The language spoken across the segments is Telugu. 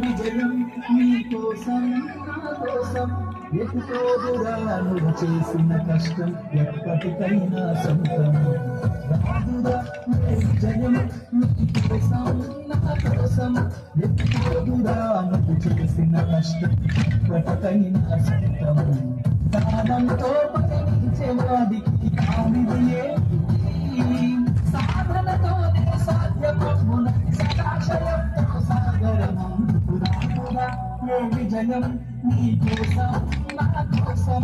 విజయం నీ కోసం నా కోసం ఎటుకోదురా నువ్వు చేసిన కష్టం ఎప్పటికైనా సొంతం రాదురా విజయం నీ కోసం నా కోసం ఎటుకోదురా నువ్వు చేసిన కష్టం ఎప్పటికైనా సొంతం సాధనతో పయనించేవాడికి కానిది సాధనతోనే సాధ్యమవున సదాశయంతో సాగరమంతురామురా ఏ విజయం నీ కోసం నా కోసం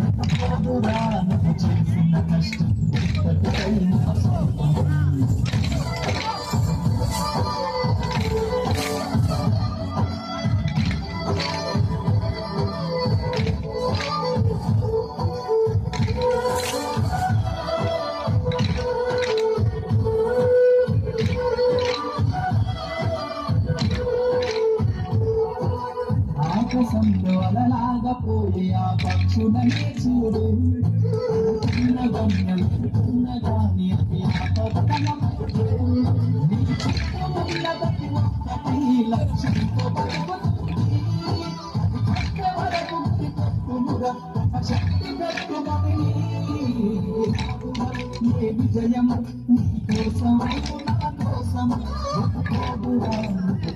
ఎటుకోదురా నువ్వు చేసిన కష్టం ఎప్పటికైనా సొంతం ఆకాశంలో అలలాగా పోయి ఆ పక్షులనే చూడు చిన్న గమ్యం కానీ అది లక్ష్యంతో శక్తి పెట్టుమని ఏ విజయం నీ కోసం నా కోసం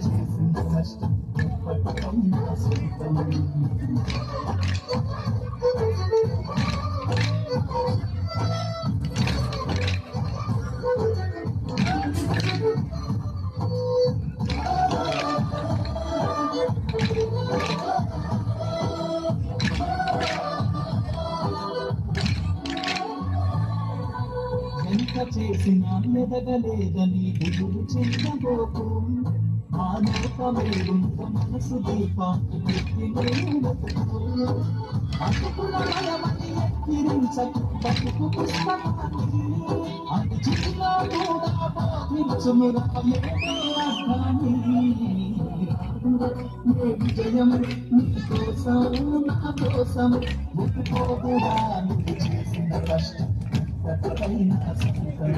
చేసిన కష్టం ఎప్పటికైనా సొంతం ఎంత చేసినా ఎదగలేదని గురువు చెందబోకు ఆ లోకమేగుంత మనసు దీపాన్ని అతుకులమయమని ఎక్కిరించకు బతుకు పుస్తకాన్ని అది చిన్న కూడా బాధించునురా ఏ విజయం నీ కోసం నా కోసం ఒప్పుకోదురా నువ్వు చేసిన కష్టం ఎప్పటికైనా సొంతం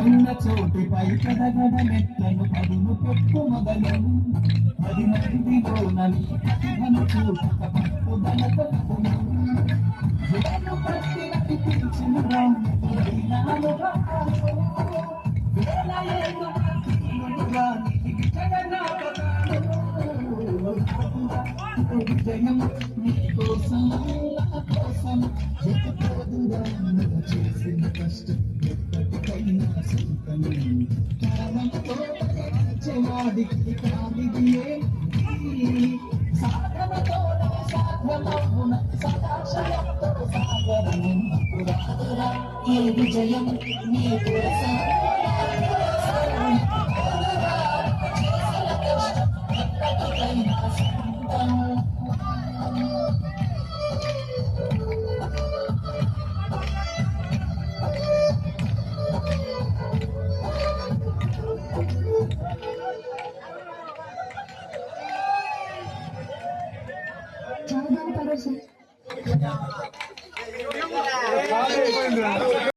ఉన్న చోటుపై కడగడ మెట్లను పదును పెట్టు మొదలు 10 మందిలో నని ప్రతిభను చూపక పట్టుదలతో వేలు పట్టి నడిపించిన నాలో వేల ఏళ్ళు విజయం నీ కోసం నా కోసం ఎటుకోదురా నువ్వు చేసిన కష్టం ఎప్పటికైనా సొంతం కాలంతో వాడికి కానిది సాధనతో సాధ్యమవున సదాశయంతో సాగరమురా ఏ విజయం నీ కోసం ఎప్పటికైనా సొంతం చాలా బాగా